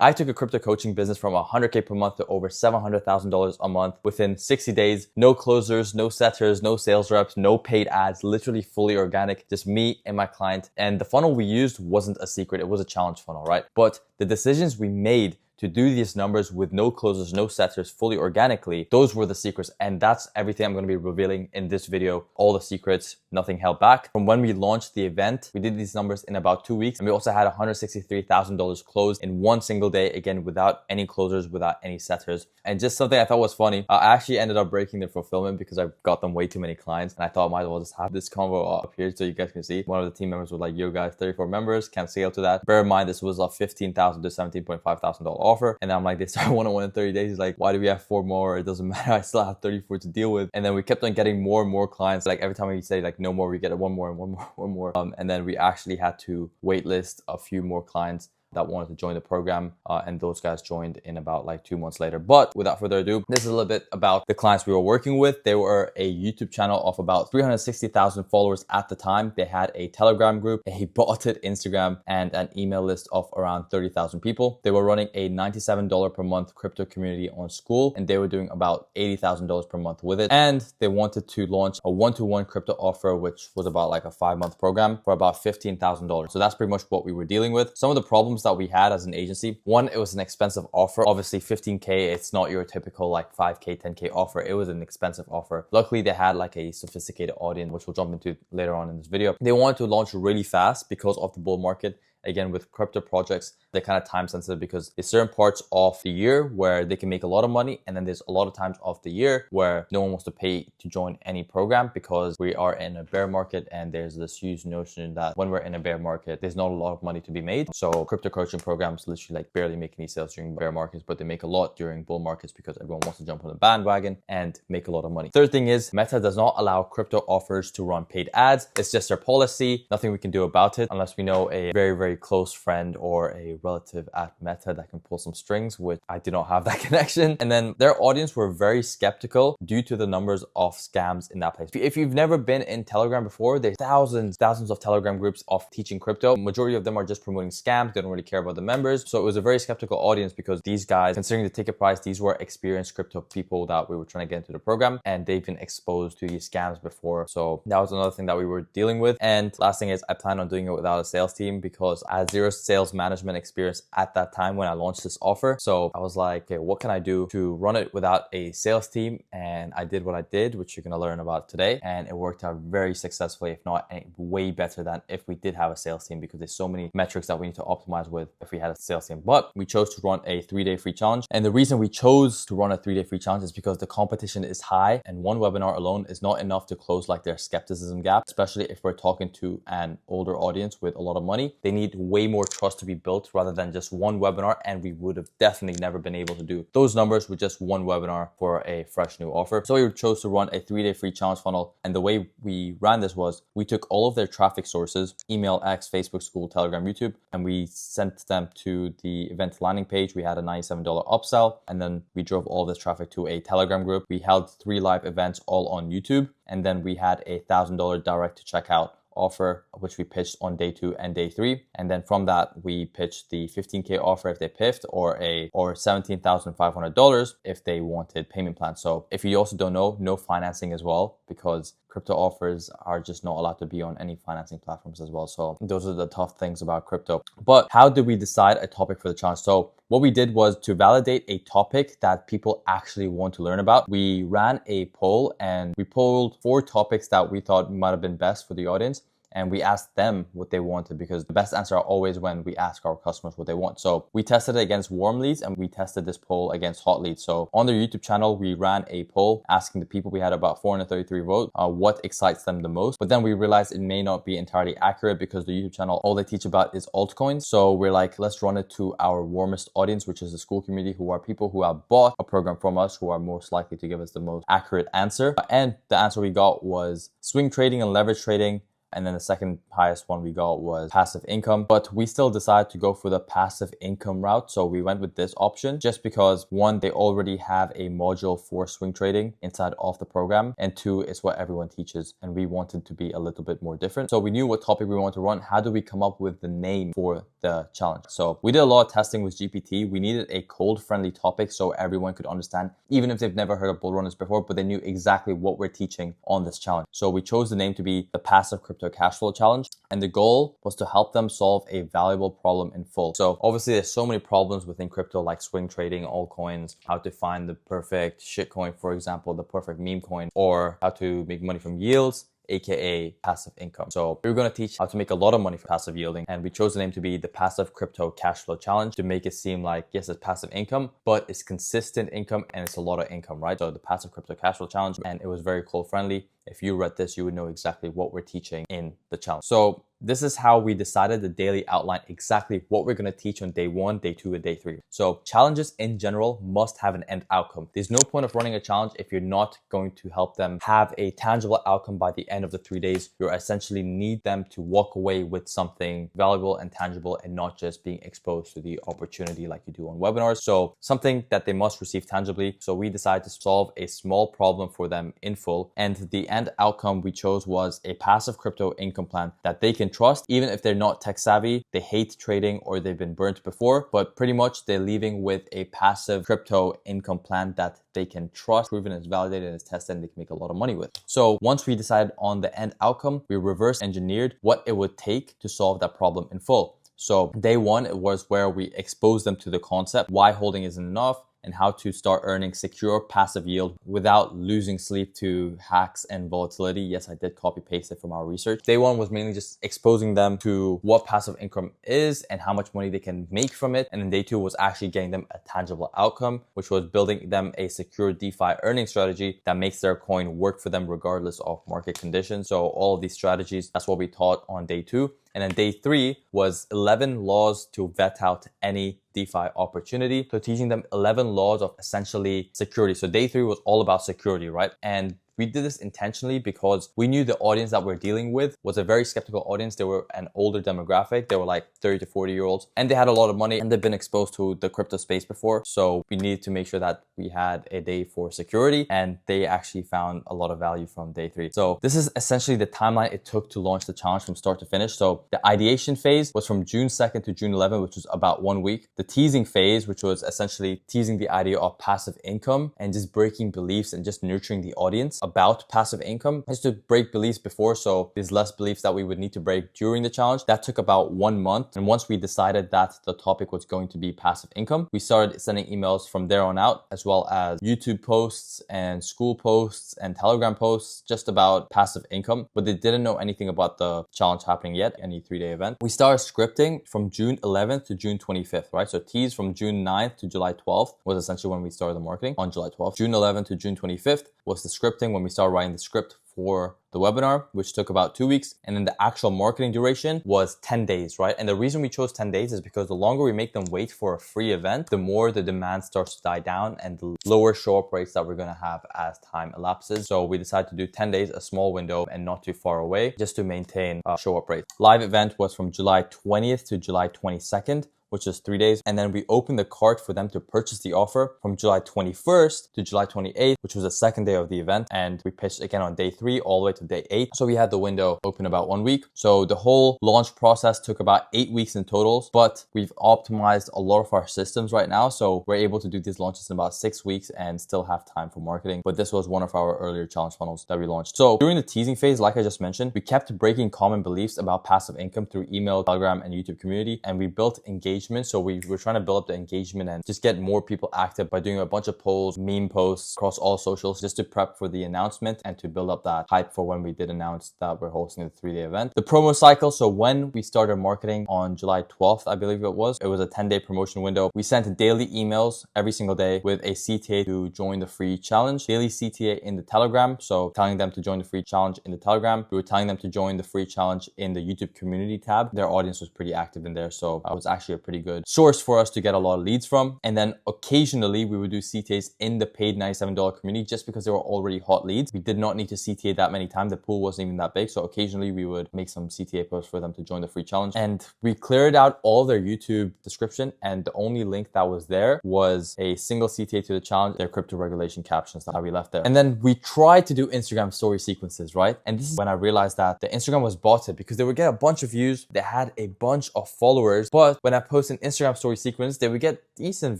I took a crypto coaching business from 100K per month to over $700,000 a month within 60 days. No closers, no setters, no sales reps, no paid ads, literally fully organic, just me and my client. And the funnel we used wasn't a secret. It was a challenge funnel, right? But the decisions we made to do these numbers with no closers, no setters, fully organically, those were the secrets. And that's everything I'm going to be revealing in this video. All the secrets, nothing held back. From when we launched the event, we did these numbers in about 2 weeks. And we also had $163,000 closed in one single day, again, without any closers, without any setters. And just something I thought was funny, I actually ended up breaking their fulfillment because I got them way too many clients. And I thought I might as well just have this convo up here so you guys can see. One of the team members was like, yo guys, 34 members, can't scale to that. Bear in mind, this was a $15,000 to $17,500 offer. And then I'm like, they started one-on-one in 30 days. He's like, why do we have 4 more? It doesn't matter. I still have 34 to deal with. And then we kept on getting more and more clients. Like every time we say like no more, we get one more and one more, one more. And then we actually had to waitlist a few more clients that wanted to join the program, and those guys joined in about like 2 months later. But without further ado, this is a little bit about the clients we were working with. They were a YouTube channel of about 360,000 followers at the time. They had a Telegram group, a botted Instagram, and an email list of around 30,000 people. They were running a $97 per month crypto community on School, and they were doing about $80,000 per month with it. And they wanted to launch a one-to-one crypto offer, which was about like a 5-month program for about $15,000. So that's pretty much what we were dealing with. Some of the problems that we had as an agency, one, it was an expensive offer. Obviously 15K, it's not your typical like 5K, 10K offer. It was an expensive offer. Luckily they had like a sophisticated audience, which we'll jump into later on in this video. They wanted to launch really fast because of the bull market. Again, with crypto projects, they're kind of time sensitive because there's certain parts of the year where they can make a lot of money. And then there's a lot of times of the year where no one wants to pay to join any program because we are in a bear market. And there's this huge notion that when we're in a bear market, there's not a lot of money to be made. So crypto coaching programs literally like barely make any sales during bear markets, but they make a lot during bull markets because everyone wants to jump on the bandwagon and make a lot of money. Third thing is Meta does not allow crypto offers to run paid ads. It's just their policy. Nothing we can do about it unless we know a very close friend or a relative at Meta that can pull some strings, which I do not have that connection. And then their audience were very skeptical due to the numbers of scams in that place. If you've never been in Telegram before, there's thousands of Telegram groups of teaching crypto. Majority of them are just promoting scams. They don't really care about the members. So it was a very skeptical audience because these guys, considering the ticket price, these were experienced crypto people that we were trying to get into the program, and they've been exposed to these scams before. So that was another thing that we were dealing with. And last thing is I plan on doing it without a sales team because I had zero sales management experience at that time when I launched this offer. So I was like, okay, what can I do to run it without a sales team? And I did what I did, which you're going to learn about today. And it worked out very successfully, if not way better than if we did have a sales team, because there's so many metrics that we need to optimize with if we had a sales team. But we chose to run a 3-day free challenge. And the reason we chose to run a 3-day free challenge is because the competition is high and one webinar alone is not enough to close like their skepticism gap, especially if we're talking to an older audience with a lot of money. They need way more trust to be built rather than just one webinar, and we would have definitely never been able to do those numbers with just one webinar for a fresh new offer. So we chose to run a 3-day free challenge funnel, and the way we ran this was we took all of their traffic sources, email, X, Facebook, School, Telegram, YouTube, and we sent them to the event landing page. We had a $97 upsell, and then we drove all this traffic to a Telegram group. We held 3 live events all on YouTube, and then we had a $1,000 direct to checkout offer, which we pitched on day 2 and day 3. And then from that, we pitched the 15K offer if they piffed, or $17,500 if they wanted payment plans. So if you also don't know, no financing as well, because crypto offers are just not allowed to be on any financing platforms as well. So those are the tough things about crypto. But how did we decide a topic for the challenge? So what we did was to validate a topic that people actually want to learn about. We ran a poll and we polled 4 topics that we thought might have been best for the audience. And we asked them what they wanted, because the best answer are always when we ask our customers what they want. So we tested it against warm leads and we tested this poll against hot leads. So on their YouTube channel, we ran a poll asking the people, we had about 433 votes, what excites them the most. But then we realized it may not be entirely accurate because the YouTube channel, all they teach about is altcoins. So we're like, let's run it to our warmest audience, which is the school community, who are people who have bought a program from us, who are most likely to give us the most accurate answer. And the answer we got was swing trading and leverage trading And then the second highest one we got was passive income, but we still decided to go for the passive income route. So we went with this option just because one, they already have a module for swing trading inside of the program, and two, it's what everyone teaches, and we wanted to be a little bit more different. So we knew what topic we wanted to run. How do we come up with the name for the challenge? So we did a lot of testing with GPT. We needed a cold friendly topic so everyone could understand, even if they've never heard of bull runners before, but they knew exactly what we're teaching on this challenge. So we chose the name to be the Passive Crypto Cash Flow Challenge, and the goal was to help them solve a valuable problem in full. So obviously there's so many problems within crypto, like swing trading, altcoins, how to find the perfect shitcoin, for example, the perfect meme coin, or how to make money from yields, aka passive income. So we're going to teach how to make a lot of money from passive yielding, and we chose the name to be the Passive Crypto Cash Flow Challenge to make it seem like, yes, it's passive income, but it's consistent income and it's a lot of income, right? So the Passive Crypto Cash Flow Challenge, and it was very cold friendly. If you read this, you would know exactly what we're teaching in the challenge. So this is how we decided the daily outline, exactly what we're going to teach on day 1, day 2, and day 3. So challenges in general must have an end outcome. There's no point of running a challenge if you're not going to help them have a tangible outcome by the end of the 3 days. You essentially need them to walk away with something valuable and tangible, and not just being exposed to the opportunity like you do on webinars. So something that they must receive tangibly. So we decided to solve a small problem for them in full, and the end outcome we chose was a passive crypto income plan that they can trust, even if they're not tech savvy, they hate trading, or they've been burnt before, but pretty much they're leaving with a passive crypto income plan that they can trust, proven, it's validated, it's tested, and they can make a lot of money with. So once we decided on the end outcome, we reverse engineered what it would take to solve that problem in full. So day 1, it was where we exposed them to the concept, why holding isn't enough, and how to start earning secure passive yield without losing sleep to hacks and volatility. Yes, I did copy paste it from our research. Day 1 was mainly just exposing them to what passive income is and how much money they can make from it. And then day 2 was actually getting them a tangible outcome, which was building them a secure DeFi earning strategy that makes their coin work for them regardless of market conditions. So all of these strategies, that's what we taught on day 2. And then day 3 was 11 laws to vet out any DeFi opportunity. So teaching them 11 laws of essentially security. So day 3 was all about security, right? And we did this intentionally because we knew the audience that we're dealing with was a very skeptical audience. They were an older demographic. They were like 30 to 40 year olds, and they had a lot of money and they've been exposed to the crypto space before. So we needed to make sure that we had a day for security, and they actually found a lot of value from day 3. So this is essentially the timeline it took to launch the challenge from start to finish. So the ideation phase was from June 2nd to June 11th, which was about 1 week. The teasing phase, which was essentially teasing the idea of passive income and just breaking beliefs and just nurturing the audience about passive income, is to break beliefs before, so there's less beliefs that we would need to break during the challenge. That took about 1 month, and once we decided that the topic was going to be passive income, we started sending emails from there on out, as well as YouTube posts and school posts and Telegram posts just about passive income, but they didn't know anything about the challenge happening yet, any 3-day event. We started scripting from June 11th to June 25th, right? So tease from June 9th to July 12th was essentially when we started the marketing on July 12th. June 11th to June 25th was the scripting, when we started writing the script for the webinar, which took about 2 weeks. And then the actual marketing duration was 10 days, right? And the reason we chose 10 days is because the longer we make them wait for a free event, the more the demand starts to die down and the lower show-up rates that we're going to have as time elapses. So we decided to do 10 days, a small window and not too far away, just to maintain show-up rates. Live event was from July 20th to July 22nd, which is 3 days. And then we opened the cart for them to purchase the offer from July 21st to July 28th, which was the second day of the event. And we pitched again on day 3 all the way to day 8. So we had the window open about 1 week. So the whole launch process took about 8 weeks in totals, but we've optimized a lot of our systems right now. So we're able to do these launches in about 6 weeks and still have time for marketing. But this was one of our earlier challenge funnels that we launched. So during the teasing phase, like I just mentioned, we kept breaking common beliefs about passive income through email, Telegram, and YouTube community. And we built engagement. So we were trying to build up the engagement and just get more people active by doing a bunch of polls, meme posts across all socials, just to prep for the announcement and to build up that hype for when we did announce that we're hosting the 3-day event. The promo cycle. So when we started marketing on July 12th, I believe it was a 10-day promotion window. We sent daily emails every single day with a CTA to join the free challenge, daily CTA in the Telegram. So telling them to join the free challenge in the Telegram. We were telling them to join the free challenge in the YouTube community tab. Their audience was pretty active in there. So it was actually a pretty good source for us to get a lot of leads from. And then occasionally we would do CTAs in the paid $97 community just because they were already hot leads. We did not need to CTA that many time, the pool wasn't even that big. So occasionally we would make some CTA posts for them to join the free challenge. And we cleared out all their YouTube description. And the only link that was there was a single CTA to the challenge, their crypto regulation captions that we left there. And then we tried to do Instagram story sequences, right? And this is when I realized that the Instagram was botted because they would get a bunch of views. They had a bunch of followers. But when I post an Instagram story sequence, they would get decent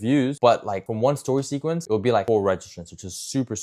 views. But like from one story sequence, it would be like 4 registrants, which is super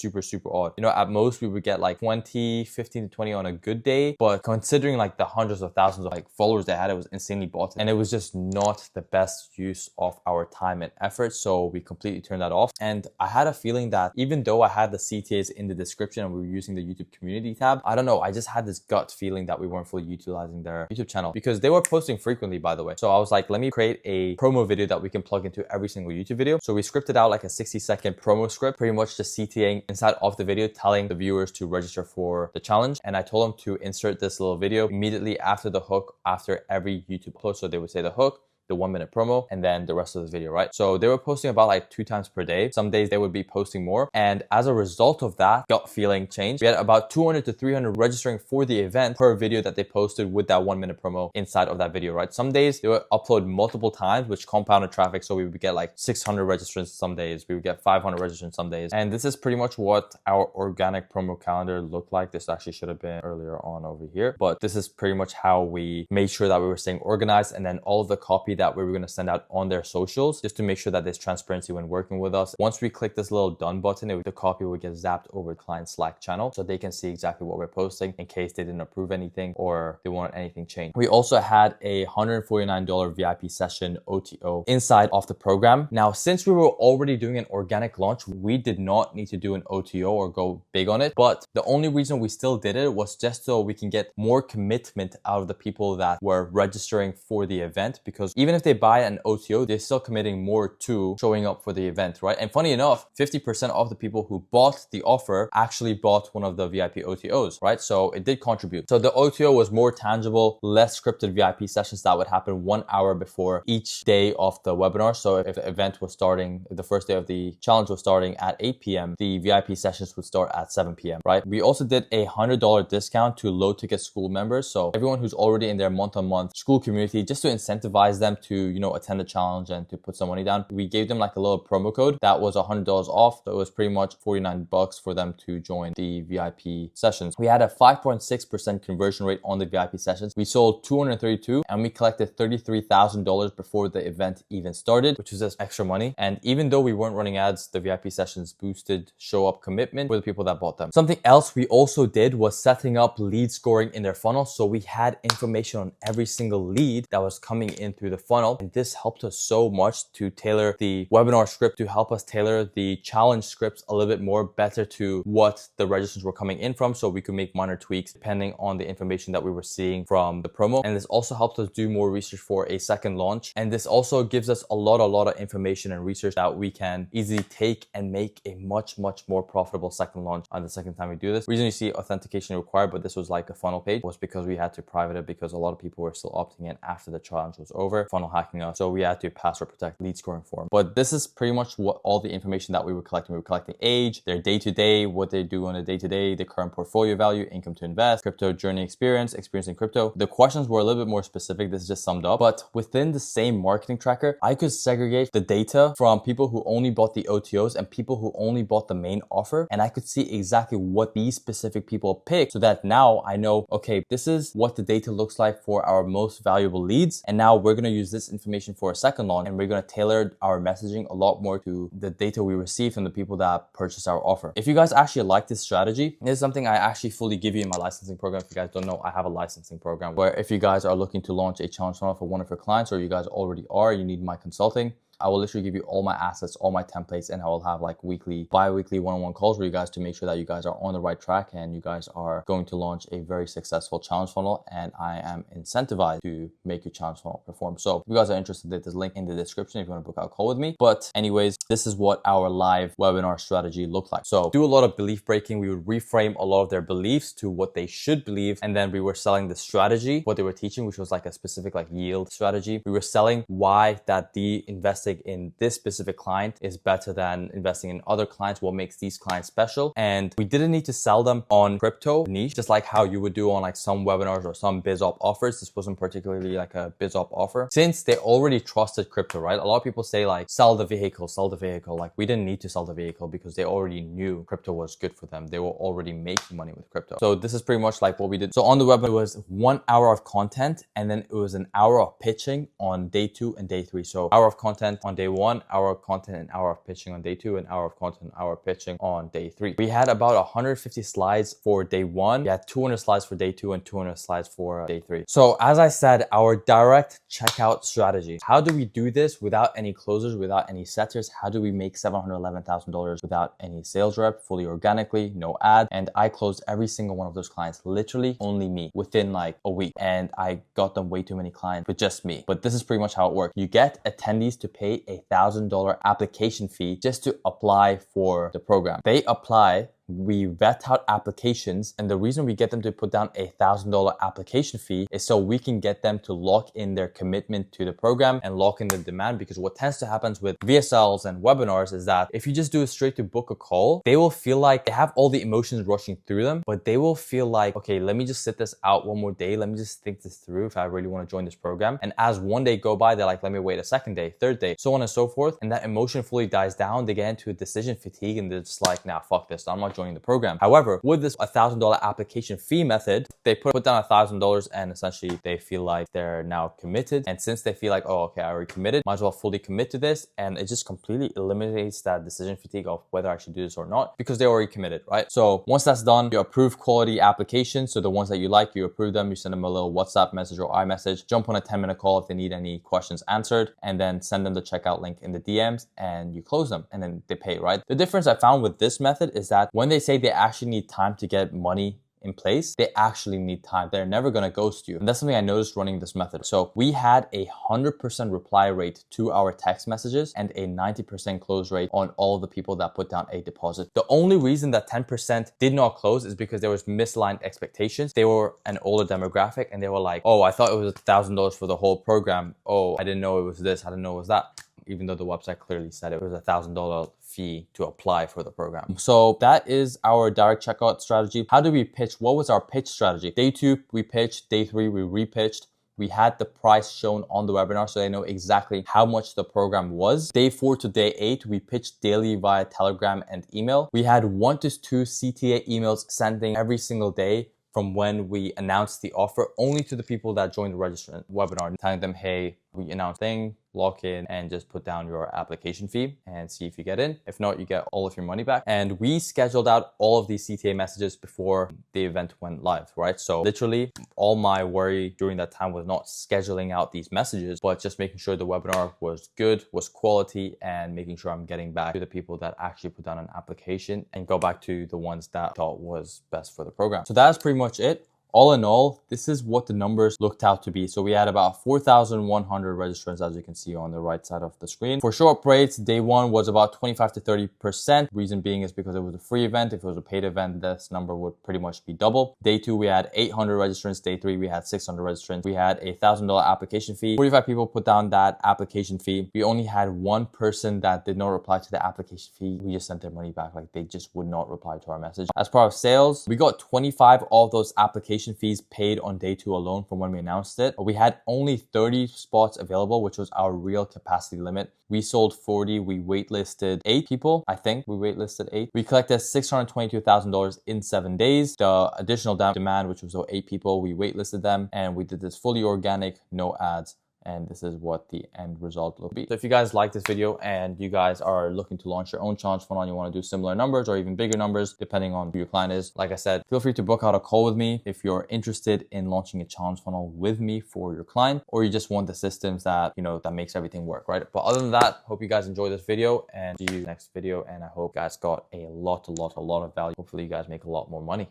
odd. You know, at most we would get like 20, 15 to 20 on a good day. But considering like the hundreds of thousands of like followers they had, it was insanely botted. And it was just not the best use of our time and effort. So we completely turned that off. And I had a feeling that even though I had the CTAs in the description and we were using the YouTube community tab, I don't know, I just had this gut feeling that we weren't fully utilizing their YouTube channel because they were posting frequently, by the way. So I was like, let me create a promo video that we can plug into every single YouTube video. So we scripted out like a 60-second promo script, pretty much just CTAing inside of the video, telling the viewers to register for the challenge. And I told them to insert this little video immediately after the hook, after every YouTube post. So they would say the hook, the 1-minute promo, and then the rest of the video, right? So they were posting about like 2 times per day. Some days they would be posting more. And as a result of that, gut feeling changed. We had about 200 to 300 registering for the event per video that they posted with that 1-minute promo inside of that video, right? Some days they would upload multiple times, which compounded traffic. So we would get like 600 registrants some days. We would get 500 registrants some days. And this is pretty much what our organic promo calendar looked like. This actually should have been earlier on over here, but this is pretty much how we made sure that we were staying organized. And then all of the copy that we were going to send out on their socials just to make sure that there's transparency when working with us. Once we click this little done button, the copy would get zapped over the client Slack channel so they can see exactly what we're posting in case they didn't approve anything or they want anything changed. We also had a $149 VIP session OTO inside of the program. Now, since we were already doing an organic launch, we did not need to do an OTO or go big on it. But the only reason we still did it was just so we can get more commitment out of the people that were registering for the event, because even if they buy an OTO, they're still committing more to showing up for the event, right? And funny enough, 50% of the people who bought the offer actually bought one of the VIP OTOs, right? So it did contribute. So the OTO was more tangible, less scripted VIP sessions that would happen 1 hour before each day of the webinar. So if the event was starting, if the first day of the challenge was starting at 8 p.m., the VIP sessions would start at 7 p.m., right? We also did a $100 discount to low ticket school members. So everyone who's already in their month-on-month school community, just to incentivize them to, attend the challenge and to put some money down, we gave them like a little promo code that was $100 off. So it was pretty much $49 for them to join the VIP sessions. We had a 5.6% conversion rate on the VIP sessions. We sold 232 and we collected $33,000 before the event even started, which was just extra money. And even though we weren't running ads, the VIP sessions boosted show up commitment for the people that bought them. Something else we also did was setting up lead scoring in their funnel. So we had information on every single lead that was coming in through the funnel. And this helped us so much to tailor the webinar script, to help us tailor the challenge scripts a little bit more better to what the registrants were coming in from, so we could make minor tweaks depending on the information that we were seeing from the promo. And this also helped us do more research for a second launch. And this also gives us a lot of information and research that we can easily take and make a much more profitable second launch on the second time we do this. The reason you see authentication required, but this was like a funnel page, was because we had to private it because a lot of people were still opting in after the challenge was over, funnel hacking us. So we had to password protect lead scoring form. But this is pretty much what all the information that we were collecting. We were collecting age, their day-to-day, what they do on a day-to-day, the current portfolio value, income to invest, crypto journey experience in crypto. The questions were a little bit more specific. This is just summed up. But within the same marketing tracker, I could segregate the data from people who only bought the OTOs and people who only bought the main offer. And I could see exactly what these specific people picked, so that now I know, okay, this is what the data looks like for our most valuable leads. And now we're going to use this information for a second launch, and we're going to tailor our messaging a lot more to the data we receive from the people that purchase our offer. If you guys actually like this strategy, this is something I actually fully give you in my licensing program. If you guys don't know, I have a licensing program where if you guys are looking to launch a challenge funnel for one of your clients, or you guys already are, you need my consulting, I will literally give you all my assets, all my templates, and I will have like weekly, bi-weekly one-on-one calls with you guys to make sure that you guys are on the right track and you guys are going to launch a very successful challenge funnel. And I am incentivized to make your challenge funnel perform. So if you guys are interested, there's a link in the description if you want to book out a call with me. But anyways, this is what our live webinar strategy looked like. So do a lot of belief breaking. We would reframe a lot of their beliefs to what they should believe. And then we were selling the strategy, what they were teaching, which was like a specific like yield strategy. We were selling why that the investing investing in this specific client is better than investing in other clients, what makes these clients special. And we didn't need to sell them on crypto niche, just like how you would do on like some webinars or some BizOp offers. This wasn't particularly like a BizOp offer since they already trusted crypto, right? A lot of people say like, sell the vehicle, sell the vehicle. Like we didn't need to sell the vehicle because they already knew crypto was good for them. They were already making money with crypto. So this is pretty much like what we did. So on the webinar, it was 1 hour of content, and then it was an hour of pitching on day 2 and day 3. So hour of content on day 1, hour of content, an hour of pitching on day 2, an hour of content, hour of pitching on day 3. We had about 150 slides for day 1. We had 200 slides for day 2 and 200 slides for day 3. So as I said, our direct checkout strategy. How do we do this without any closers, without any setters? How do we make $711,000 without any sales rep, fully organically, no ad? And I closed every single one of those clients, literally only me, within like a week. And I got them way too many clients with just me. But this is pretty much how it works. You get attendees to pay $1,000 application fee just to apply for the program. They apply, we vet out applications, and the reason we get them to put down $1,000 application fee is so we can get them to lock in their commitment to the program and lock in the demand. Because what tends to happen with VSLs and webinars is that if you just do it straight to book a call, they will feel like they have all the emotions rushing through them, but they will feel like, okay, let me just sit this out one more day. Let me just think this through if I really want to join this program. And as one day go by, they're like, let me wait a second day, third day, so on and so forth. And that emotion fully dies down. They get into a decision fatigue and they're just like, nah, fuck this. I'm not joining the program. However, with this $1,000 application fee method, they put down $1,000 and essentially they feel like they're now committed. And since they feel like, oh, okay, I already committed, might as well fully commit to this. And it just completely eliminates that decision fatigue of whether I should do this or not, because they're already committed, right? So once that's done, you approve quality applications. So the ones that you like, you approve them, you send them a little WhatsApp message or iMessage, jump on a 10-minute call if they need any questions answered, and then send them the checkout link in the DMs and you close them and then they pay, right? The difference I found with this method is that when they say they actually need time to get money in place, they actually need time. They're never going to ghost you. And that's something I noticed running this method. So we had a 100% reply rate to our text messages and a 90% close rate on all the people that put down a deposit. The only reason that 10% did not close is because there was misaligned expectations. They were an older demographic and they were like, oh, I thought it was $1,000 for the whole program. Oh, I didn't know it was this. I didn't know it was that. Even though the website clearly said it was $1,000 fee to apply for the program. So that is our direct checkout strategy. How do we pitch? What was our pitch strategy? Day 2, we pitched. Day 3, we repitched. We had the price shown on the webinar so they know exactly how much the program was. Day 4 to day 8, we pitched daily via Telegram and email. We had 1 to 2 CTA emails sending every single day from when we announced the offer, only to the people that joined the registrant webinar, telling them, hey, we announced thing, lock in and just put down your application fee and see if you get in. If not, you get all of your money back. And we scheduled out all of these CTA messages before the event went live, right? So literally all my worry during that time was not scheduling out these messages, but just making sure the webinar was good, was quality, and making sure I'm getting back to the people that actually put down an application and go back to the ones that I thought was best for the program. So that's pretty much it. All in all, this is what the numbers looked out to be. So we had about 4,100 registrants, as you can see on the right side of the screen. For short rates, day 1 was about 25 to 30%. Reason being is because it was a free event. If it was a paid event, this number would pretty much be double. Day 2, we had 800 registrants. Day 3, we had 600 registrants. We had a $1,000 application fee. 45 people put down that application fee. We only had one person that did not reply to the application fee. We just sent their money back. Like they just would not reply to our message. As part of sales, we got 25 of those application fees paid on day 2 alone from when we announced it. We had only 30 spots available, which was our real capacity limit. We sold 40. We waitlisted 8 people. I think we waitlisted 8. We collected $622,000 in 7 days. The additional demand, which was 8 people, we waitlisted them and we did this fully organic, no ads. And this is what the end result will be. So if you guys like this video and you guys are looking to launch your own challenge funnel and you want to do similar numbers or even bigger numbers, depending on who your client is, like I said, feel free to book out a call with me if you're interested in launching a challenge funnel with me for your client, or you just want the systems that, that makes everything work, right? But other than that, hope you guys enjoyed this video and see you next video. And I hope you guys got a lot of value. Hopefully you guys make a lot more money.